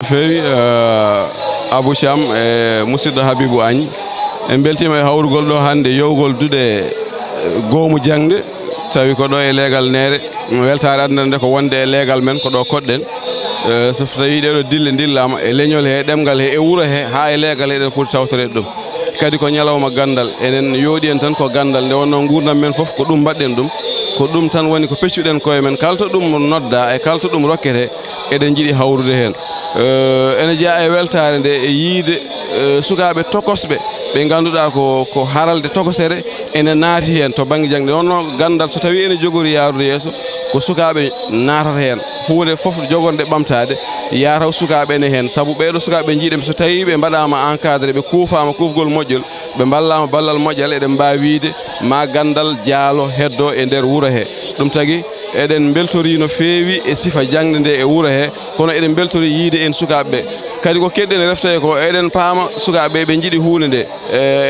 feewi Abou Thiam e musidɗo Habibou Agne en beltima e hawrugol ɗo hande yewgol duɗe goomu jangde tawi ko ɗo e leegal Néré weltare andande nde ko wonde e leegal men ko ɗo koɗɗen so tawi ɗeɗo dille dillama e leñol he ɗemgal he e wuuro he ha e leegal eɗen poti tawtorede ɗum kadi ko ñalawma gandal enen yooɗi en tan ko gandal nde wonno gurdam men foof ko ɗum mbaɗɗen ɗum ko ɗum tan woni ko peccuɗen koye men kalto ɗum nodda e kalto ɗum rokkete eɗen jiiɗi hawrude hen ene jeeya e weltare nde e yiide sukaɓe tokosɓe ɓe ganduɗa ko haralde tokosere ene naati hen to banggue jangde wonno gandal so tawi ene jogori yarude yeeso ko sukaɓe natata hen hunde foof jogorde ɓamtade yataw sukaɓe ene hen saabu ɓeɗo sukaɓe jiiɗen so tawi ɓe mbaɗama encadré ɓe kuufama kufgol moƴƴol ɓe ballama ballal moƴƴal eɗen mbawi wiide ma gandal jaalo heddo e nder wuuro he ɗum tagui eɗen beltori no feewi e sifa jangde nde e wuuro he kono eɗen beltori yiide en sukaɓeɓe kadi ko kedɗen reftaye ko eɗen paama sukaɓe ɓe jiiɗi hunde nde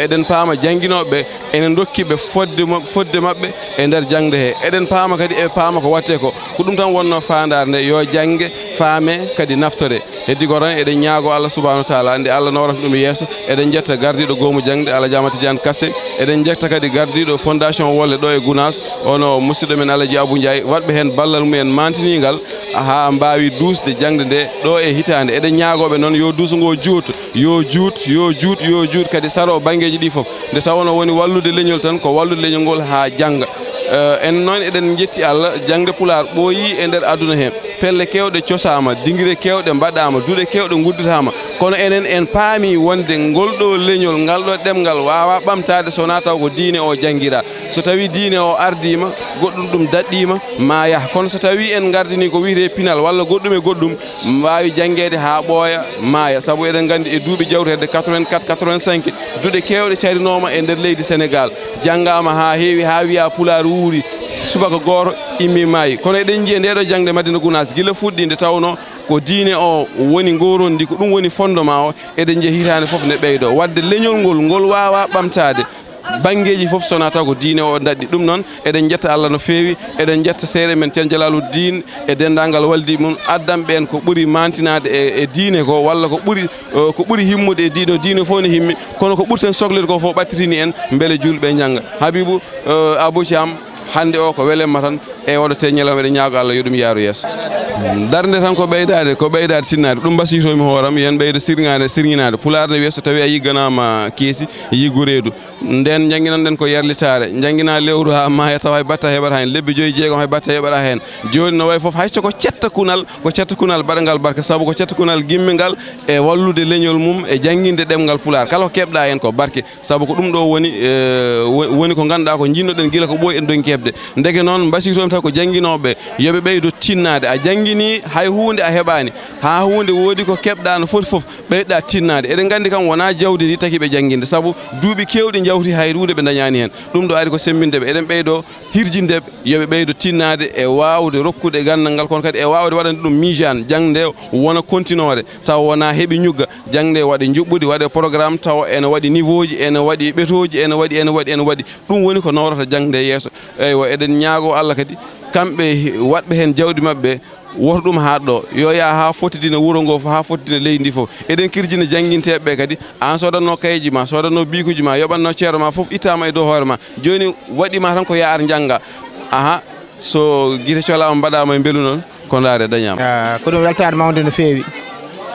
eɗen paama jangguinoɓeɓe enen dokkiɓe fodde mabɓe e nder jangde he eɗen paama kadi e paama ko watte ko ɗum tan wonno fandare nde yo jangge faame kadi naftore heddi ko tan eɗen ñaago Allah subahanahu wa taala nde Allah nawrata ɗum yeeso eɗen jetta gardiɗo goomu jangde Alhaji Tidiane Kassé eɗen jetta kadi gardiɗo fondation Wolle ɗo e Gounass ono musidɗo men Alaji Abou Ndiaye watɓe hen ballal mumen mantinigal ha mbawi dusde jangde nde ɗo e hitande eɗen ñaagoɓe noon yo duusugo juut yo juut kadi saro banggueji ɗi foof nde tawono woni wallude leñol tan ko wallude leñol ngol ha jangga en noon eɗen jetti Allah jangde Pulaar ɓooyi e nder aduna he pelle kewɗe cosama dinguire kewɗe mbaɗama duuɗe kewɗe gudditama kono enen en paami wonde ngolɗo leñol ngalɗo ɗemgal wawa ɓamtade sowona taw ko diine o jangguira so tawi diine o ardima goɗɗum ɗum daɗɗima ma yaaha kono so tawi en gardini ko wiyete pinal walla goɗɗum e goɗɗum mbawi jangguede ha ɓooya maaya saabu eɗen gandi e duuɓi jawtede 84 85 duuɗe kewɗe carinoma e nder leydi Sénégal janggama ha heewi ha wiya Pulaar wuuri subaka goto immi maayi kono eɗen jiiya ndeɗo jangde Madina Gounass guila fuɗɗi nde tawno ko diine o woni gorondi ko ɗum woni fondement o eɗen jiiya hitande foof ne ɓeydo wadde leñol ngol wawa ɓamtade banggueji foof sowona taw ko diine o daɗɗi ɗum noon eɗen jetta Allah no feewi eɗen jetta seeɗa men Ceerno Djalaluddin e dendagal waldi mum addamɓe en ko ɓuuri mantinade e diine ko walla ko ɓuuri himmude e diine fof ne himmi kono ko ɓuuri ten sohlede ko fof ɓattirini en beele julɓe jangga Habibou Abou Thiam hande o ko welemma tan e oɗo te ñalawma eɗen ñaago Allah yo ɗum yaaru yeeso darde tan ko ɓeydade sinnade ɗum basiytomi hooram yen ɓeydo sirñinade Pulaar ne weeso tawi a yigganama keesi yiggu reedu nden jangguinan ɗen ko yerlitare jangguina lewru ha maaya tawa hay batta heɓata hen lebbi 5 6 hay batta heɓata hen joni no way foof hayso ko cetta kunal baɗagal barka saabu ko cetta kunal gimmigal e wallude leñol mum e jangguinde ɗemgal Pulaar kala ko keɓɗa hen ko barke saabu ko ɗum ɗo woni ko ganduɗa ko jinnoɗen guila ko ɓooyi en donki hebde ndeke noon basiytomi taw ko jangguinoɓe yoɓe ɓeydo tinnade a jangguini hay hunde a heɓani ha hunde woodi ko keɓɗa no foti foof ɓeyɗa tinnade eɗen gandi kam wona jawdi ndi takiɓe jangguinde saabu duuɓi kewɗi jawti hayrude ɓe dañani hen ɗum ɗo ari ko semmindeɓe eɗen ɓeydo hirjindeɓe yoɓe ɓeydo tinnade e wawde rokkude gandal ngal kono kadi e wawde waɗande ɗum mijane jangde wona continuore taw wona heeɓi ñugga jangde waɗe juɓɓudi waɗe programme taw ene waɗi niveau ji ene waɗi ɓetoji ene waɗi ɗum woni ko nawrata jangde yeeso eywa eɗen ñaago Allah kadi kamɓe waɗɓe hen jawdi mabɓe woto ɗum haɗɗo yo yaa ha fottidina wuuro ngo fof ha fottidina leydi ndi fof eɗen kirjina jangguinteɓeɓe kadi an sodanno kayeji ma sodanno bikuji ma yoɓanno ceero ma fof ittama e dow hoore ma joni waɗima tan ko yaar jangga so guite colama mbaɗama e beelu noon ko daare dañama ko ɗum weltare mawde no feewi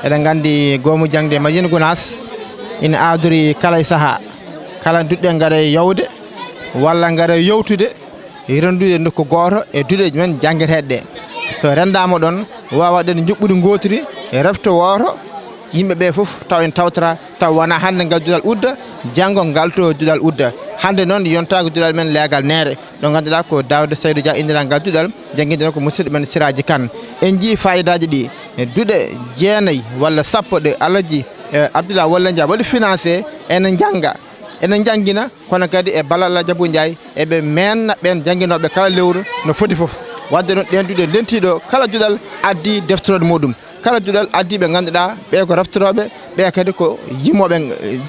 eɗen gandi goomu jangde Madina Gounass ina adori kala e saaha kala duɗɗe gaara yawde walla gaara yewtude rendude nokku goto e duɗeji men janggueteɗe ɗe so rendama ɗon wawa ɗen juɓɓudi gotiri e refto woto yimɓeɓe foof taw en tawtata taw wona hande ngal duɗal udda janggo ngalto duɗal udda hande noon yontago duɗal men leegal Néré ɗo ganduɗa ko Daouda Saydou Dia indira ngal duɗal jangguinde ko musidɗo men Siraji Kane en jii fayidaji ɗi duuɗe 9 walla 10 ɗe Alaji Abdoulaye Wolle Dia waɗi financé ene jangga enen jangguina kono kadi e ballal Alaji Abou Ndiaye eɓe menna ɓen jangguinoɓe kala lewru no foti foof wadde noon ɗen duuɗe lentiɗo kala duɗal addi deftorode muɗum kala duɗal addi ɓe ganduɗa ɓe ko raftoroɓe ɓe kadi ko yimmoɓe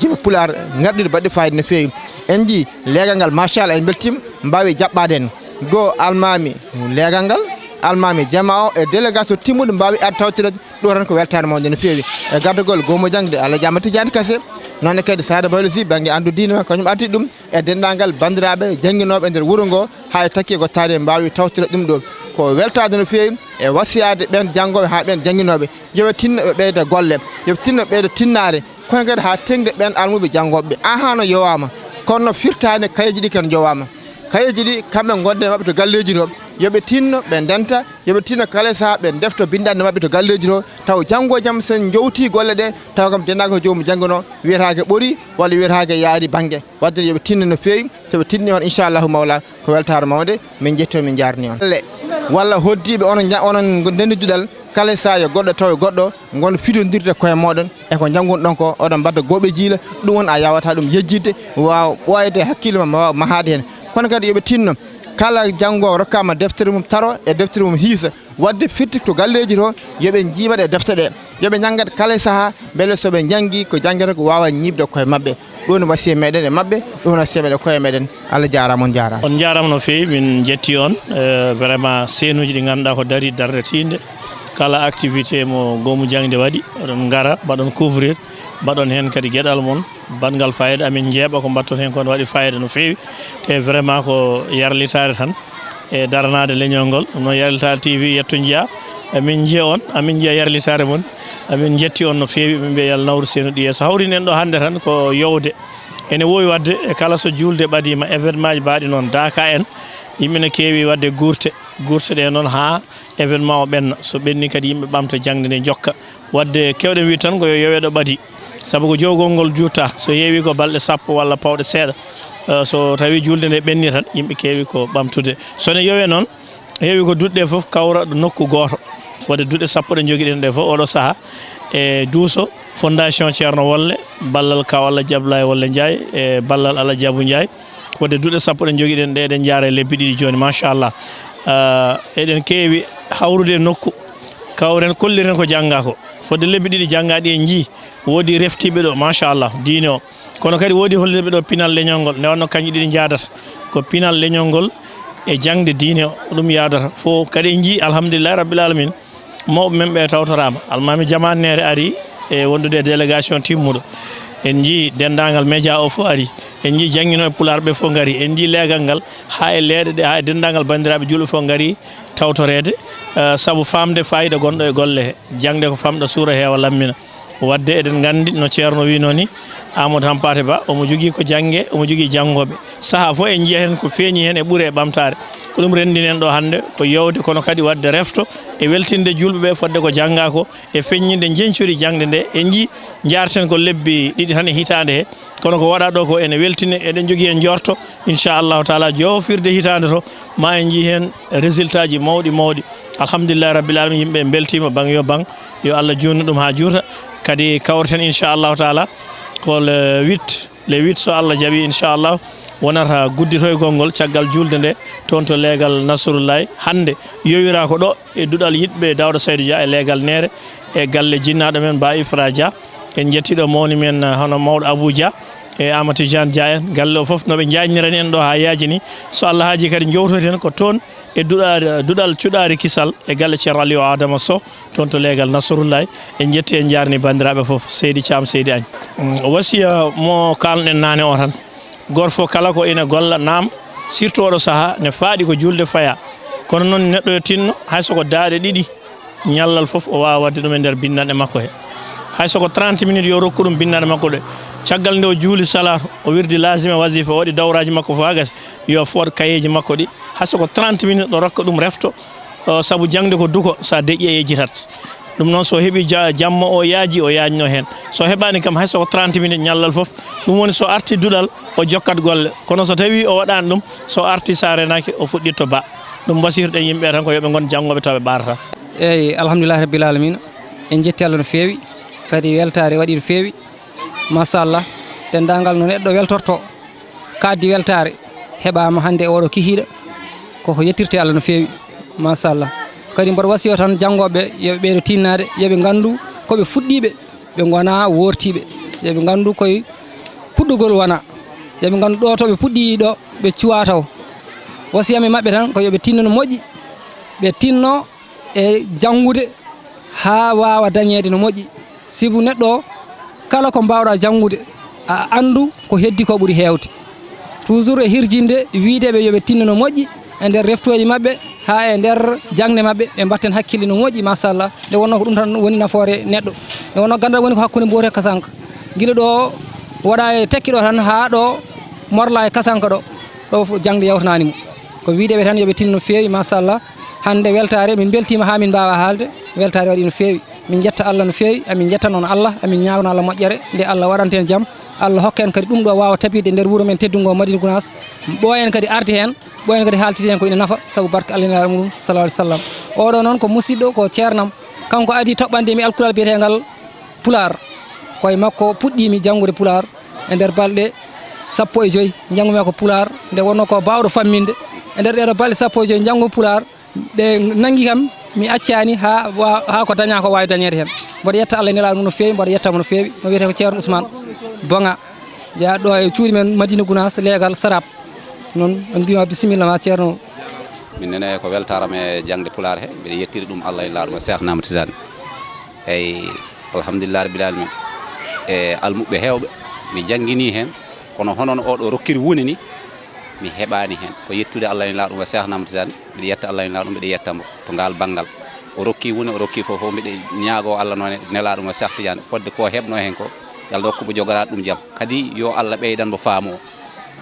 jima Pulaar garɗiɗo baɗɗi fayida no fewi en jii leegal ngal machallah en beltima mbawi jaɓɓade en goo almami leegal ngal almami jama o e délégation timmuɗo mbawi ad tawtirede ɗo tan ko weltare mawde no feewi e gardugol gomo jangde Allah jamma Tidiane Kassé noonne kadi Sada Baylo Sy banggue andu diine kañum arti ɗum e dendagal bandiraɓe jangguinoɓe e nder wuuro ngo ha takki ko taari mbawi tawtire ɗum ɗo ko weltade no feewi e wasiyade ɓen janggoɓe ha ɓen jangguinoɓe yoɓe tinno ɓe ɓeyda golle yoɓe tinno ɓe ɓeyda tinnare kono kadi ha tengde ɓen almuɓe janggoɓeɓe aha no yowama kono firtani kayeji ɗi ken jowama kayeji ɗi kamɓe gonde mabɓe to galleji to yoɓe tinno ɓe denta yoɓe tinno kala saaha ɓe defto bindande mabɓe to galleji to taw janggo jaam sen jowti golle ɗe taw kam dendagal ko jomum janggono wiyetake ɓoori walla wiyetake yaari banggue wadde yoɓe tinno no feewi soɓe tinni on inchallahu mawla ko weltare mawde min jetti min jarni on walla hoddiɓe onon dendiduɗal kala sa yo goɗɗo taw goɗɗo gon fidodirde koye moɗon e ko janggon ɗon ko oɗon mbadda gooɓe jiila ɗum won a yawata ɗum yejjidde wawa ɓoyde hakkille ma mahade hen kono kadi yoɓe tinno kala janggo rokkama deftere mum taro e deftere mum hiisa wadde firti to galleji to yoɓe jiimat e defte ɗe yoɓe janggat kala saaha beele soɓe janggi ko janggata ko wawa ñibde koye mabɓe ɗum no wasiya meɗen e mabɓe ɗum no seeɓe koye meɗen Allah jarama on jarama on jarama no fewi min jetti on vraiment seenuji ɗi ganduɗa ko dari darde tinde kala activité mo gomu jangde waɗi oɗon gara mbaɗon couvrir mbaɗon hen kadi gueɗal moon bangal fayida amin jeeɓa ko mbatton hen kono waɗi fayida no fewi te vraiment ko yarlitare tan e daranade leñol ngol ɗum noon yarlitare TV yetto jiiya amin jiiya on amin jiiya yarlitare moon amin jetti on no fewi ɓe mbiya yalla nawru seenu ɗi yeeso hawrinen ɗo hande tan ko yowde ene wowi wadde e kala so julde ɓaɗima événement ji mbaɗi noon Daka en yimɓe ne keewi wadde guurte ɗe noon ha événement o ɓenna so ɓenni kadi yimɓe ɓamta jangde nde jokka wadde kewɗen wi tan ko yo yoweɗo ɓaadi saabu ko jowgol ngol jutta so heewi ko balɗe sappo walla pawɗe seeɗa so tawi julde nde ɓenni tan yimɓe keewi ko ɓamtude sone yowe noon heewi ko duɗɗe foof kawra ɗo nokku goto fode duɗɗe sappo ɗe joguiɗen ɗe foof oɗo saaha e duuso fondation Ceerno Wolle ballal kaw Allah Diablaye Wolle Ndiaye e ballal Allah Diabou Ndiaye fode duɗɗe sappo ɗe joguiɗen ɗe eɗen jaara e lebbi ɗiɗi joni machallah eɗen keewi hawrude nokku kawren kolliren ko jangga ko fodde lebbi ɗiɗi janggaɗi en jii woodi reftiɓe ɗo machallah diine o kono kadi woodi holliɓe ɗo pinal leñol ngol nde wanno kañƴi ɗiɗi jadata ko pinal leñol ngol e jangde diine o ɗum yadata fo kadi en jii alhamdulillahi rabbil alamin mawɓe men ɓe tawtorama almami Jamane Nere ari e wondude délégation timmuɗo en jii dendagal média o fof ari en jii jangguinoɓe Pulaar fof gari en jii leegal ngal ha e leeɗe ɗe ha e dendagal bandiraɓe julɓe fof gari tawtorede saabu famde fayida gonɗo e golle he jangde ko famɗa suura heewa lammina wadde eɗen gandi no ceerno wino ni Amadou Hampate Ba omo jogui ko janggue omo jogui janggoɓe saaha fof en jiiya hen ko feeñi hen e ɓuure e ɓamtare ko ɗum rendinen ɗo hande ko yewde kono kadi wadde refto e weltinde julɓeɓe fodde ko jangga ko e feññinde jencori jangde nde en jii jarten ko lebbi ɗiɗi tan e hitande he kono ko waɗa ɗo ko ene weltine eɗen jogui hen jorto inchallahu taala jofirde hitande to ma en jii hen résultat ji mawɗi alhamdulillahi rabbil alamin yimɓe beltima bang yo bang yo Allah junnu ɗum ha juuta kadi kawreten inchallahu taala ko le 8 so Allah jaaɓi inchallah wonata gudditoygol ngol caggal julde nde toon to leegal Nasrullahi hande yowira ko ɗo e duɗal yiɗɓe Dawda Saydou Dia e leegal Nere e galle jinnaɗo men Ba Ifra Dia en jettiɗo mawni men hono mawɗo Abou Dia e Amadou Tidiane Dia en galle o foof noɓe jañirani en ɗo ha yaaji ni so Allah haaji kadi jowtoten ko toon e duɗal cuɗari kisal e galle Ceerno Aliou Adama Sow toon to leegal Nasrullahi en jetti en jarni bandiraɓe foof Seydi Thiam Seydi Agne wasiya mo kalɗen nane o tan goto fof kala ko ina golla naam surtout oɗo saaha ne faaɗi ko julde faya kono noon neɗɗo yo tinno haysoko daaɗe ɗiɗi ñallal foof o wawa wadde ɗum e nder bindanɗe makko he haysoko 30 minutes yo rokku ɗum bindanɗe makko ɗe caggal nde o juuli salatu o wirdi lasima wasifa o waɗi dawraji makko fof hagas yo fooɗ kayeji makko ɗi haysoko 30 minutes ɗo rokka ɗum refto saabu jangde ko duko sa deƴƴi e yejjitat ɗum noon so heeɓi jamma o yajno hen so heɓani kam haysoko 30 minutes ñallal foof ɗum woni so arti duɗal o jokkat golle kono so tawi o waɗani ɗum so arti sa renaki o fuɗɗitto ba ɗum basirɗen yimɓe tan ko yoɓe gon janggoɓe tawa ɓe ɓarata eyyi alhamdulillahi rabbil alamin en jetti Allah no fewi kadi weltare waɗi no fewi machallah dendagal no neɗɗo weltorto kaddi weltare heɓama hande oɗo kihiɗo koko yettirte Allah no fewi machallah kadi mboɗo wasiyo tan janggoɓe yoɓe ɓeydo tinnade yoɓe gandu koɓe fuɗɗiɓe ɓe gona wortiɓe yoɓe gandu koye puɗɗugol wona yoɓe gandu ɗo to ɓe puɗɗi ɗo ɓe cuwa taw wasiyami mabɓe tan ko yoɓe tinno no moƴƴi ɓe tinno e janngude ha wawa dañede no moƴƴi. sibu neɗɗo kala ko mbawɗa janngude a andu ko heddi ko ɓuuri hewde, toujours e hirjinde wiideɓe yoɓe tinno no moƴƴi e nder reftoji mabɓe ha e nder jangde mabɓe ɓe mbatten hakkille no moƴƴi machallah. nde wonno ko ɗum tan woni nafoore neɗɗo. nde wonno gandal woni ko hakkude Mbour e Kasanka, guila ɗo waɗa e tekki ɗo tan ha ɗo morla e Kasanka ɗo jangde yawtanani mo. ko wiideɓe tan yoɓe tinno no fewi machallah. hande weltare min beltima ha min mbawa haalde, weltare waɗi no fewi. min jetta Allah no fewi, amin jetta noon Allah, amin ñawna Allah moƴƴere nde Allah waɗante en jaam. Allah hokka en kadi ɗum ɗo wawa tabide nder wuuro men teddugo Madina Gounass. ɓooyen kadi arde hen, ɓooyen kadi haltide hen ko ina nafa saabu barke Allah nelaɗo muɗum sallallahu alaihi wasallam. oɗo noon ko musidɗo ko ceernam, kanko adi toɓɓande mi alkulal biyetegal Pular. koye makko puɗɗimi janngude Pular e nder balɗe 15 janggumi ko Pular. nde wonno ko bawɗo famminde e nder ɗeɗo balɗe 15 janngu Pular ɗe nangi kam mi accani ha ko daña ko wawi dañede hen. mboɗo yetta Allah nelaɗo mum no fewi, mboɗo yettamo no fewi. no wiyete ko ceerno Ousmane Bonga ya ɗo e cuuɗi men Madina Gounass leegal Sarab. noon on mbima bisimilla ma ceerno. min nene ko weltarama e jangde Pular he, mbiɗa yettiri ɗum Allah e laaɗuma Cheikh Nama Tidiane. eyyi alhamdulillah rabbil alamin e almuɓe hewɓe mi jangguini hen, kono honon oɗo rokkiri woni ni mi heɓani hen. ko yettude Allah e laaɗuma Cheikh Nama Tidiane, mbiɗa yetta Allah e laaɗum, mbiɗa yettamo to ngal banggal. o rokki woni o rokki fofo mbiɗa ñaago Allah noon nelaɗuma Cheikh Tidiane fodde ko heɓno hen ko yalla hokkumo jogorade ɗum jaam. kadi yo Allah ɓeydanmo faamo,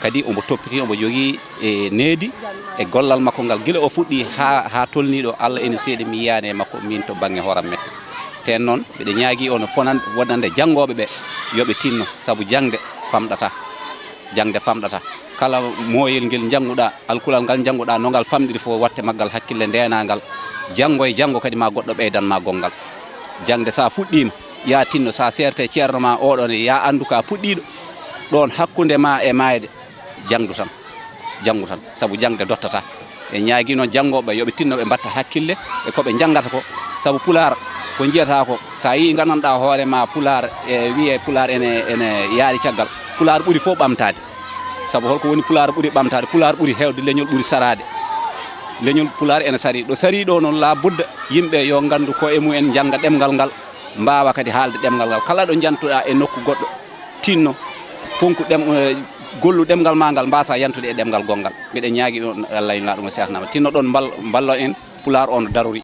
kadi omo toppiti, omo jogui e needi e gollal makko ngal guila o fuɗɗi ha tolniɗo. Allah ene seeɗi mi yiyani e makko min to banggue horam men. ten noon mbiɗa ñaagui on wonande janggoɓe ɓe yoɓe tinno, saabu jangde famɗata. kala moyel ngel jannguɗa, alkulal ngal jannguɗa no ngal famɗiri fo watte maggal hakkille ndenagal. janggo e janggo kadi ma goɗɗo ɓeydanma gongal. jangde sa fuɗɗima ya tinno, sa serte ceerno ma oɗon ya andu ka puɗɗiɗo ɗon hakkude ma e mayde. jangdu tan saabu jangde dottata. e ñaagui noon janggoɓe yoɓe tinno ɓe mbatta hakkille e koɓe jangata ko, saabu Pular ko jiyata ko sa yi gandanɗa hoore ma Pular e wiye Pular ene yaari caggal. Pular ɓuuri fof ɓamtade, saabu holko woni Pular ɓuuri ɓamtade? Pular ɓuuri hewde, leñol ɓuuri sarade. leñol Pular ene sari ɗo sari ɗo noon la budda yimɓe yo gandu ko e mumen jangga ɗemgal ngal, mbawa kadi haalde ɗemgal ngal. kala ɗo jantuɗa e nokku goɗɗo tinno ponku gollu ɗemgal ma ngal mbasa yantude e ɗemgal gongal. mbiɗa ñaagui on Allah e laaɗuma Cheikh Nama tinno ɗon ballo en Pular on darori.